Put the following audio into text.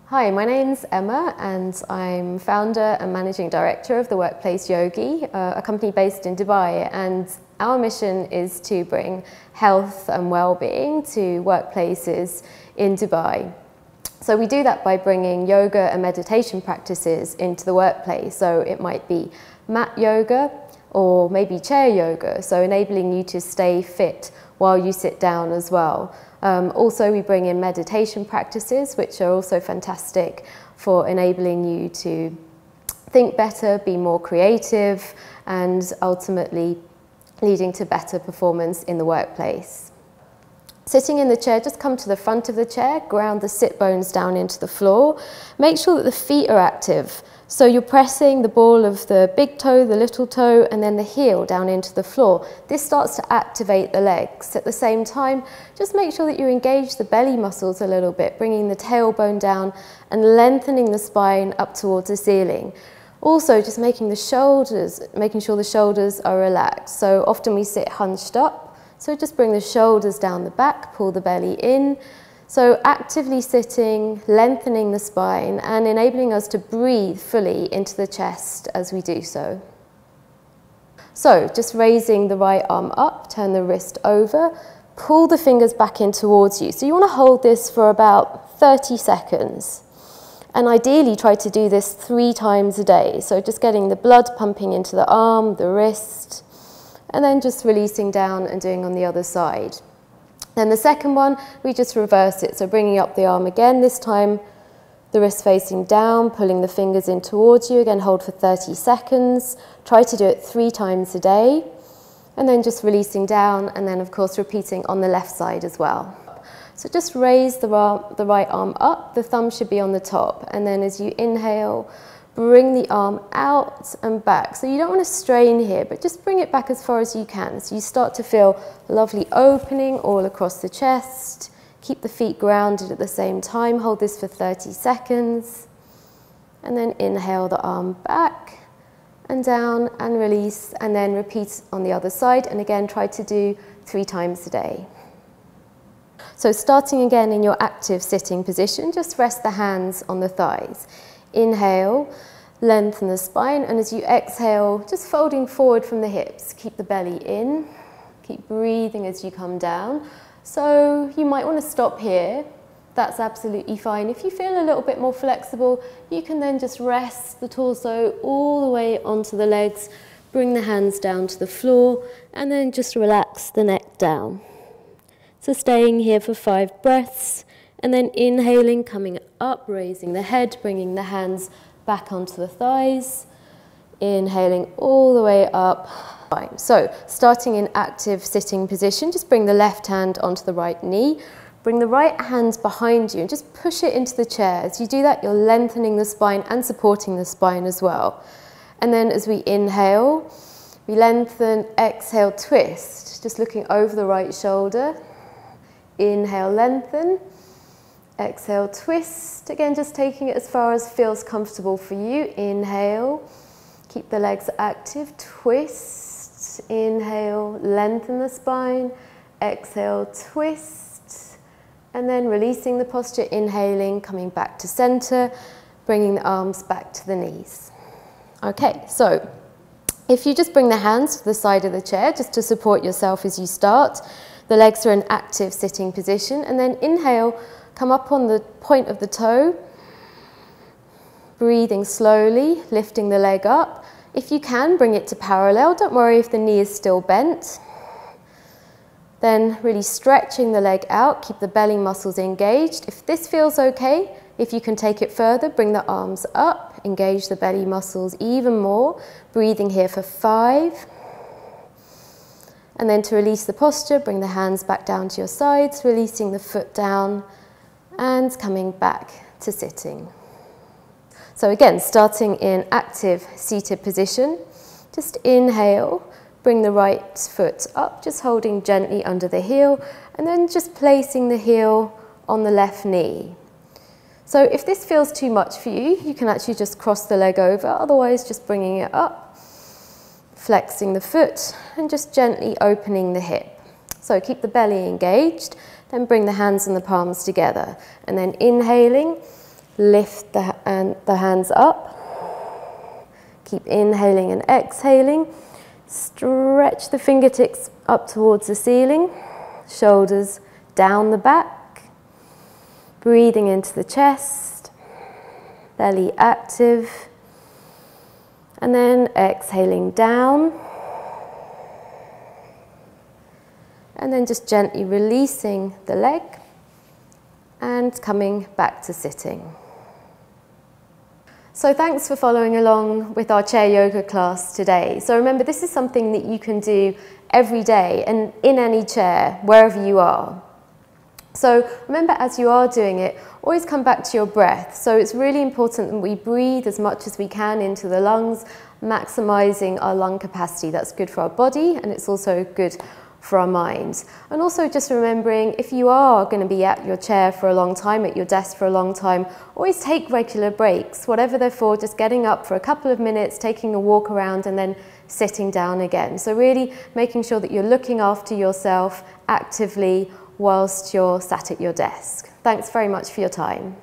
Hi, my name's Emma and I'm founder and managing director of the Workplace Yogi, a company based in Dubai, and our mission is to bring health and well-being to workplaces in Dubai. So we do that by bringing yoga and meditation practices into the workplace. So it might be mat yoga or maybe chair yoga, so enabling you to stay fit while you sit down as well. Also, we bring in meditation practices, which are also fantastic for enabling you to think better, be more creative, and ultimately leading to better performance in the workplace. Sitting in the chair, just come to the front of the chair, ground the sit bones down into the floor. Make sure that the feet are active. So you're pressing the ball of the big toe, the little toe, and then the heel down into the floor. This starts to activate the legs. At the same time, just make sure that you engage the belly muscles a little bit, bringing the tailbone down and lengthening the spine up towards the ceiling. Also, just making sure the shoulders are relaxed. So often we sit hunched up, so just bring the shoulders down the back, pull the belly in. So actively sitting, lengthening the spine and enabling us to breathe fully into the chest as we do so. So just raising the right arm up, turn the wrist over, pull the fingers back in towards you. So you want to hold this for about 30 seconds. And ideally try to do this 3 times a day. So just getting the blood pumping into the arm, the wrist, and then just releasing down and doing on the other side. Then the second one, we just reverse it. So bringing up the arm again, this time the wrist facing down, pulling the fingers in towards you. Again, hold for 30 seconds. Try to do it 3 times a day. And then just releasing down, and then of course repeating on the left side as well. So just raise the right arm up, the thumb should be on the top. And then as you inhale, bring the arm out and back. So you don't want to strain here, but just bring it back as far as you can. So you start to feel a lovely opening all across the chest. Keep the feet grounded at the same time. Hold this for 30 seconds. And then inhale the arm back and down and release. And then repeat on the other side. And again, try to do 3 times a day. So starting again in your active sitting position, just rest the hands on the thighs. Inhale, lengthen the spine, and as you exhale, just folding forward from the hips. Keep the belly in, keep breathing as you come down. So you might want to stop here, that's absolutely fine. If you feel a little bit more flexible, you can then just rest the torso all the way onto the legs, bring the hands down to the floor, and then just relax the neck down. So staying here for 5 breaths. And then inhaling, coming up, raising the head, bringing the hands back onto the thighs. Inhaling all the way up. Fine. So starting in active sitting position, just bring the left hand onto the right knee. Bring the right hand behind you and just push it into the chair. As you do that, you're lengthening the spine and supporting the spine as well. And then as we inhale, we lengthen, exhale, twist. Just looking over the right shoulder. Inhale, lengthen. Exhale, twist. Again, just taking it as far as feels comfortable for you. Inhale, keep the legs active, twist. Inhale, lengthen the spine. Exhale, twist. And then releasing the posture, inhaling, coming back to center, bringing the arms back to the knees. Okay, so if you just bring the hands to the side of the chair, just to support yourself as you start, the legs are in active sitting position, and then inhale, come up on the point of the toe, breathing slowly, lifting the leg up. If you can, bring it to parallel. Don't worry if the knee is still bent. Then really stretching the leg out, keep the belly muscles engaged. If this feels okay, if you can take it further, bring the arms up, engage the belly muscles even more. Breathing here for 5. And then to release the posture, bring the hands back down to your sides, releasing the foot down, and coming back to sitting. So again, starting in active seated position, just inhale, bring the right foot up, just holding gently under the heel, and then just placing the heel on the left knee. So if this feels too much for you, you can actually just cross the leg over, otherwise just bringing it up, flexing the foot, and just gently opening the hip. So keep the belly engaged, then bring the hands and the palms together. And then inhaling, lift the hands up. Keep inhaling and exhaling. Stretch the fingertips up towards the ceiling, shoulders down the back. Breathing into the chest, belly active. And then exhaling down. And then just gently releasing the leg and coming back to sitting. So thanks for following along with our chair yoga class today. So remember, this is something that you can do every day and in any chair, wherever you are. So remember, as you are doing it, always come back to your breath. So it's really important that we breathe as much as we can into the lungs, maximizing our lung capacity. That's good for our body, and it's also good for our minds. And also just remembering, if you are going to be at your chair for a long time, at your desk for a long time, always take regular breaks, whatever they're for, just getting up for a couple of minutes, taking a walk around and then sitting down again. So really making sure that you're looking after yourself actively whilst you're sat at your desk. Thanks very much for your time.